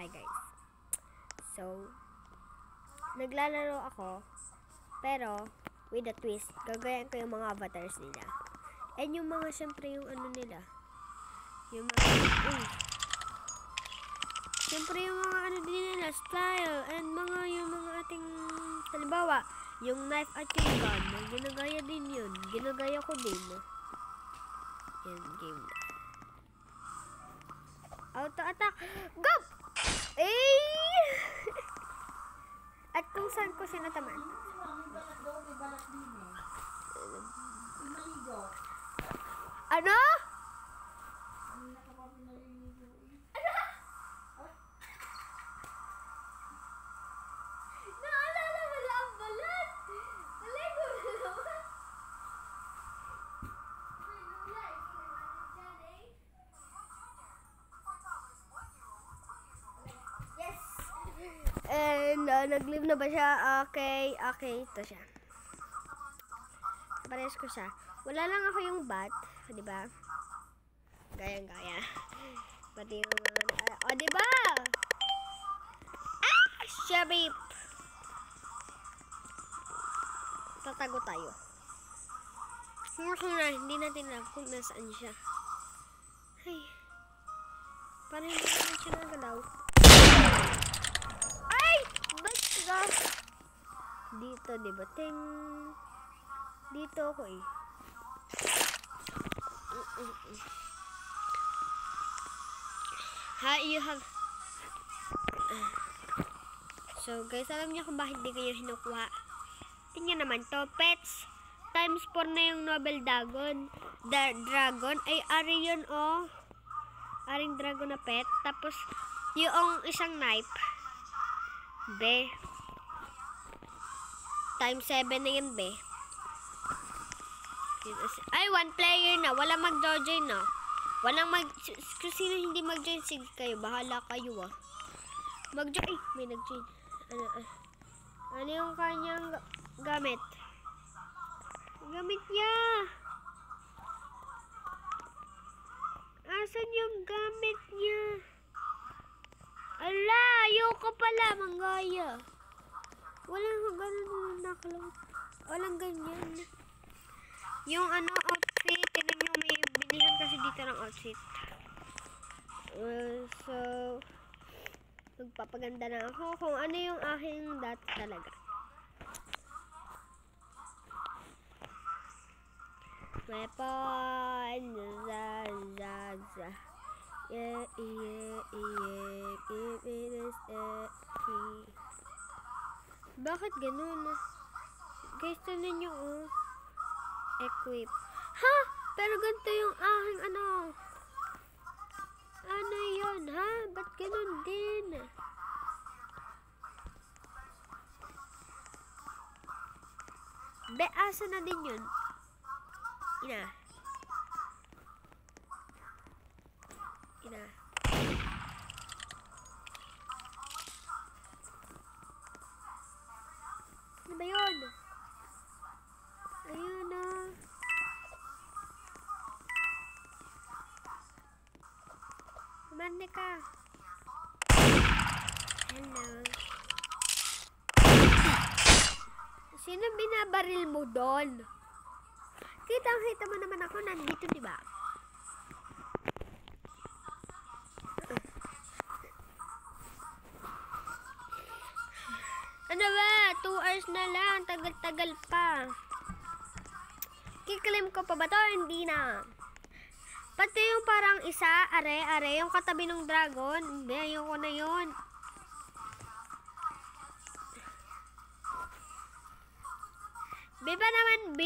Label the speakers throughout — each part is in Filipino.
Speaker 1: Okay guys. So, naglalaro ako, pero with a twist. Gagayan ko yung mga avatars nila. And yung mga, syempre yung ano nila. Yung mga, syempre yung mga ano din nila, style. And yung mga ating, halimbawa, yung knife at yung gun. Ginagaya din yun. Ginagaya ko din. Yan, game na. Auto attack. Go! At kung saan ko siya nataman. Ano? Naalala mo lang ang balat. Naligo na naman. Yes. And nag-live na ba siya? Okay, ito siya. Pares ko siya. Wala lang ako yung bat, 'di ba? Gaya. Pati yung mga di ba? Shabib. Tatago tayo. Hindi natin alam kung nasaan siya. Ay. Parang hindi naman siya nagalaw. Ay! Ba't ka? Dito, diba? Ting. Dito ako eh. You have... So, guys, alam niyo kung bakit di kayo hinukuha? Tingnan naman to. Pets. Times 4 na yung Noble Dragon. Dragon. Ay, ari yun, oh. Aring dragon na pet. Tapos, yung isang knife. Be. Times 7 na yun, be. Ay, 1 player na. Walang mag-join na. Walang kung sino hindi mag-join, sige kayo. Bahala kayo, ah. Mag-join. May nag-join. Ano yung kanyang gamit? Gamit niya. Asan yung gamit niya? Ala, ayoko pala, manggaya. Walang ganun nakalaw. Walang ganyan. Yung outfit, tinan nyo, may bilihan kasi dito ng outfit. So, magpapaganda na ako kung ano yung aking dati talaga. Weapon, yeah, give me this free. Bakit ganun? Guys, tinan nyo, oh. Equip. Ha? Pero ganito yung aking ano yun, ha? Ba't ganun din? Asa na din yun? Ina. Ano ba yun? Ayun na. Kumande ka. Hello. Sino binabaril mo doon? Kita mo naman ako nandito, di ba? Ano ba? 2 hours na lang. Tagal-tagal pa. Kiklaim ko pa ba to? Hindi na. Pati yung parang isa, are, yung katabi ng dragon. Hindi, ayoko na yun. B ba naman, B?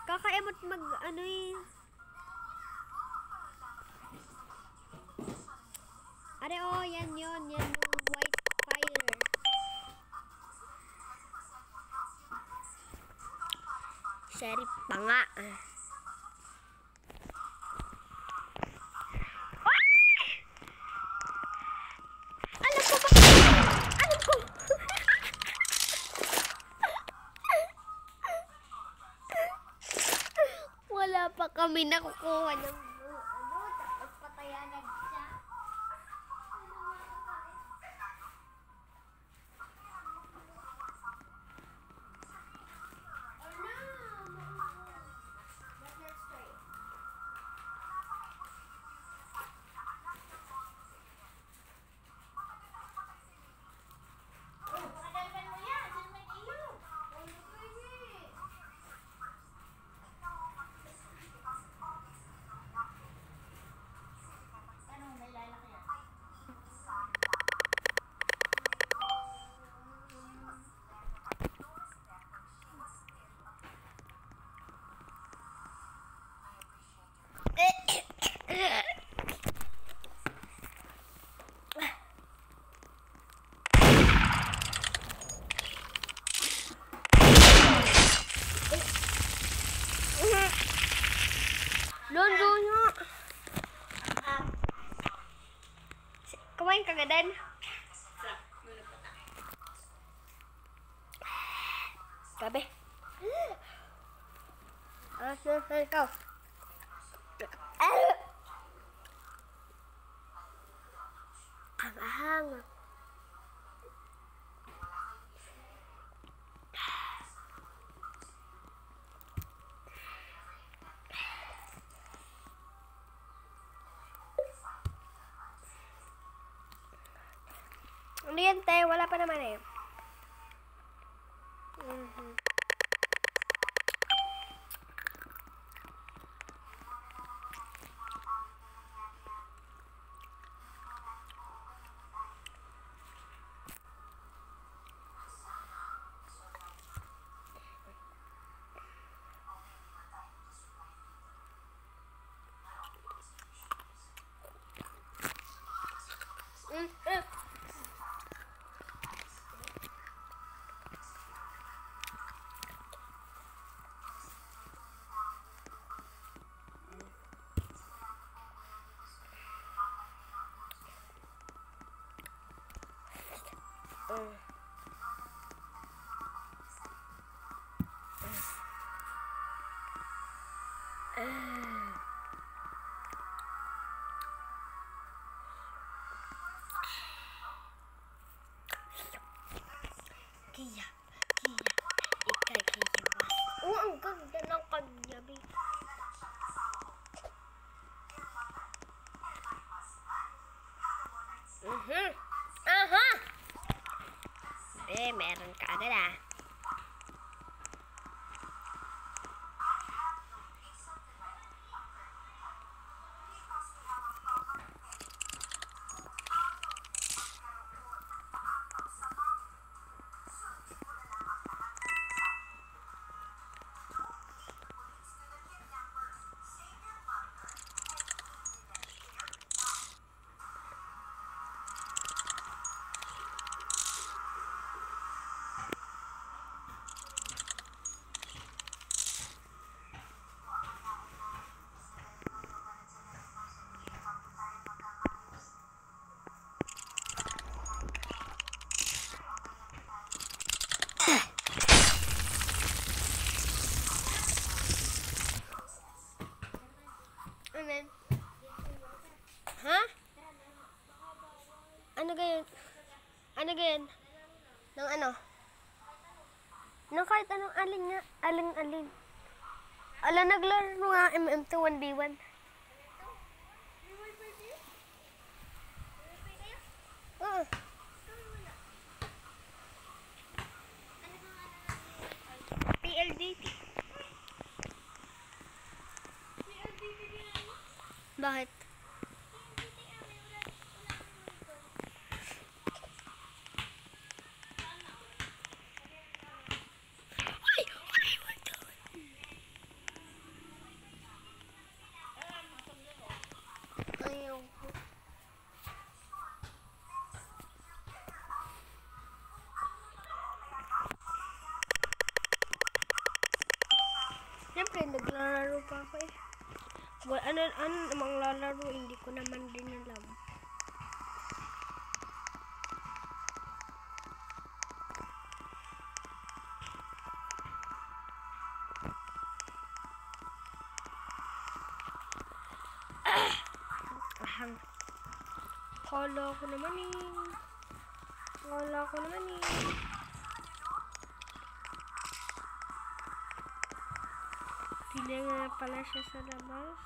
Speaker 1: Kakaemot Are, oh, yan yung white fire. Sheriff pa nga. Alam ko. Wala pa kami nakukuha ng tapos patayanan siya. kagadan. Sabi. Ikaw. Ang ahang. Ano yan, te? Wala pa naman eh. Kia, ikagaya. Oh, ang ganda ng kanya, babe. Aha! Meron ka agad ah. Ha? Ano gayon? Ano gayon? Nang ano? Nang kahit anong alin nga. Alin. Ala, naglaro nga MM2 1v1. PLDT. Bakit? Siyempre, naglalaro pa ako eh. Ano namang lalaro, hindi ko naman din alam. Kala ko naman eh. Hindi nga pala siya sa labas.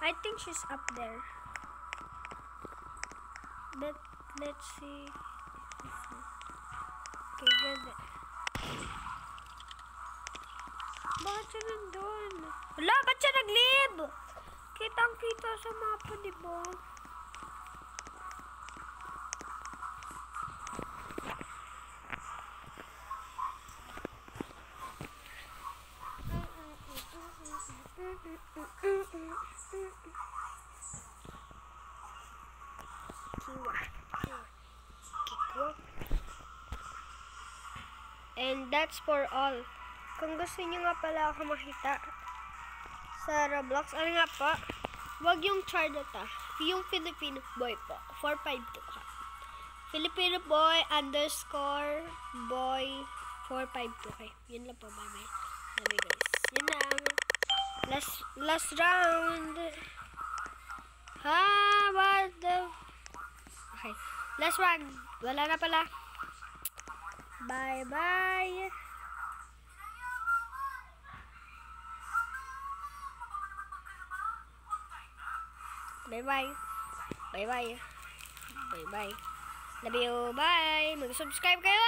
Speaker 1: I think she's up there. Let's see. Okay, good. Bakit siya nandun? Wala, ba't siya nag-leave? Kitang-kita sa mapa, diba? And that's for all. Kung gusto niyo nga pala ako makita sa Roblox, ano nga po? Wag yung Chardota. Yung Filipino boy po. 452 ka. Filipino boy underscore boy 452 okay. Yun lang po. Bye-bye. Sabi guys. Yun lang. Last round. Ha? What the... Okay. Last one. Wala na pala. Bye-bye. Bye-bye. Bye-bye. Bye-bye. Love you. Bye. Mag-subscribe kayo